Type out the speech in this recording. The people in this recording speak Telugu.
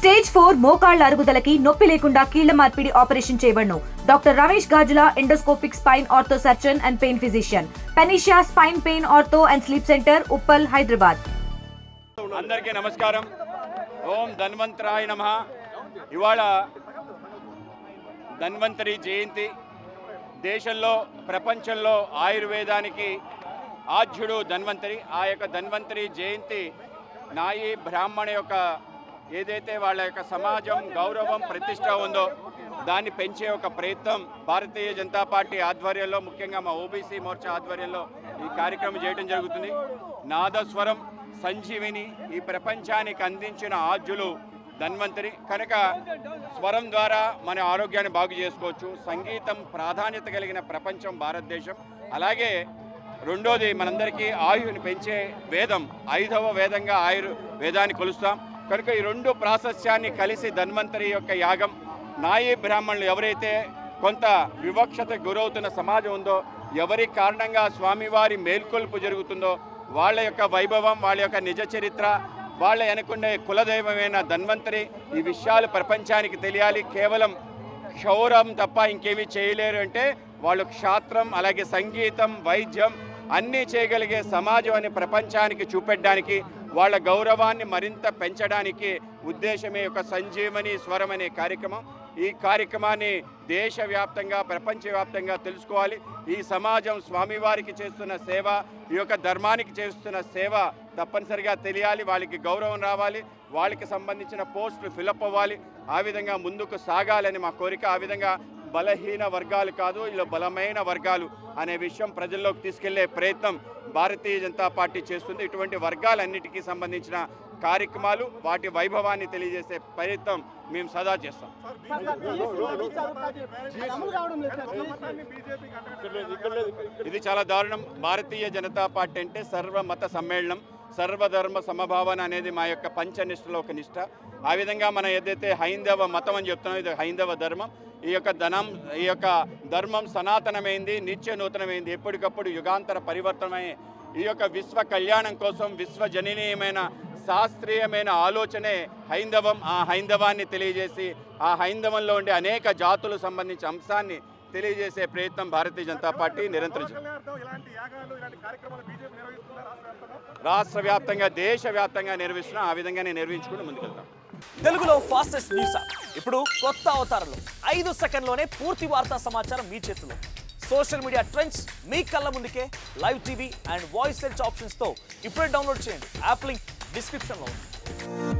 స్టేజ్ 4 మోకాళ్ల అరుగుదలకి నొప్పి లేకుండా కీళ్ల మార్పిడి ఆపరేషన్ చేయబడును. Doctor Ramesh Gajula, endoscopic spine ortho surgeon and pain physician, panacea spine pain ortho and sleep centre, Uppal, Hyderabad. అందరికీ నమస్కారం. ఓం ధన్వంతరాయ నమః. ఇవాళ ధన్వంతరి జయంతి. దేశంలో ప్రపంచంలో ఆయుర్వేదానికి ఆద్యుడు ధన్వంతరి. ఆ యొక్క ధన్వంతరి జయంతి నాయి బ్రాహ్మణ యొక్క ఏదైతే వాళ్ళ యొక్క సమాజం గౌరవం ప్రతిష్ట ఉందో దాన్ని పెంచే ఒక ప్రయత్నం భారతీయ జనతా పార్టీ ఆధ్వర్యంలో, ముఖ్యంగా మా ఓబీసీ మోర్చా ఆధ్వర్యంలో ఈ కార్యక్రమం చేయడం జరుగుతుంది. నాదస్వరం సంజీవిని ఈ ప్రపంచానికి అందించిన ఆద్యులు ధన్వంతరి. కనుక స్వరం ద్వారా మన ఆరోగ్యాన్ని బాగు చేసుకోవచ్చు. సంగీతం ప్రాధాన్యత కలిగిన ప్రపంచం భారతదేశం. అలాగే రెండోది మనందరికీ ఆయువుని పెంచే వేదం, 5వ వేదంగా ఆయుర్వేదాన్ని కొలుస్తాం. కనుక ఈ రెండు ప్రాశస్యాన్ని కలిసి ధన్వంతరి యొక్క యాగం. నాయీ బ్రాహ్మణులు ఎవరైతే కొంత వివక్షతకు గురవుతున్న సమాజం ఉందో, ఎవరి కారణంగా స్వామివారి మేల్కొల్పు జరుగుతుందో వాళ్ళ యొక్క వైభవం, వాళ్ళ యొక్క నిజ చరిత్ర, వాళ్ళ వెనుకుండే కులదైవమైన ధన్వంతరి ఈ విషయాలు ప్రపంచానికి తెలియాలి. కేవలం క్షౌరం తప్ప ఇంకేమీ చేయలేరు అంటే వాళ్ళు క్షాత్రం, అలాగే సంగీతం, వైద్యం అన్నీ చేయగలిగే సమాజం అని ప్రపంచానికి చూపెట్టడానికి, వాళ్ళ గౌరవాన్ని మరింత పెంచడానికి ఉద్దేశమే ఒక సంజీవని స్వరం అనే కార్యక్రమం. ఈ కార్యక్రమాన్ని దేశవ్యాప్తంగా, ప్రపంచవ్యాప్తంగా తెలుసుకోవాలి. ఈ సమాజం స్వామివారికి చేస్తున్న సేవ, ఈ యొక్క ధర్మానికి చేస్తున్న సేవ తప్పనిసరిగా తెలియాలి. వాళ్ళకి గౌరవం రావాలి, వాళ్ళకి సంబంధించిన పోస్టులు ఫిలప్ అవ్వాలి. ఆ విధంగా ముందుకు సాగాలని మా కోరిక. ఆ విధంగా బలహీన వర్గాలు కాదు, ఇలా బలమైన వర్గాలు అనే విషయం ప్రజల్లోకి తీసుకెళ్లే ప్రయత్నం భారతీయ జనతా పార్టీ చేస్తుంది. ఇటువంటి వర్గాలన్నిటికీ సంబంధించిన కార్యక్రమాలు, వాటి వైభవాన్ని తెలియజేసే ప్రయత్నం మేము సదా చేస్తాం. ఇది చాలా దారుణం. భారతీయ జనతా పార్టీ అంటే సర్వమత సమ్మేళనం, సర్వధర్మ సమభావన అనేది మా యొక్క పంచనిష్టలో ఒక నిష్ట. ఆ విధంగా మనం ఏదైతే హైందవ మతం అని చెప్తున్నాం, ఇది హైందవ ధర్మం. ఈ యొక్క ధర్మం సనాతనమైంది, నిత్య నూతనమైంది, ఎప్పటికప్పుడు యుగాంతర పరివర్తనమై ఈ యొక్క విశ్వ కళ్యాణం కోసం విశ్వజననీయమైన శాస్త్రీయమైన ఆలోచనే హైందవం. ఆ హైందవాన్ని తెలియజేసి ఆ హైందవంలో ఉండే అనేక జాతులకు సంబంధించిన అంశాన్ని తెలియజేసే ప్రయత్నం భారతీయ జనతా పార్టీ నిరంతరం రాష్ట్ర వ్యాప్తంగా, దేశవ్యాప్తంగా నిర్వహిస్తున్నాం. ఆ విధంగానే నిర్వహించుకుంటూ ముందుకెళ్తాం. తెలుగులో ఫాస్టెస్ట్ న్యూస్ ఇప్పుడు కొత్త అవతారంలో 5 సెకండ్లోనే పూర్తి వార్తా సమాచారం మీ చేతిలో. సోషల్ మీడియా ట్రెండ్స్ మీ కళ్ళ ముందుకే live TV and voice search ఆప్షన్స్తో ఇప్పుడే డౌన్లోడ్ చేయండి. యాప్ లింక్ డిస్క్రిప్షన్లో ఉంది.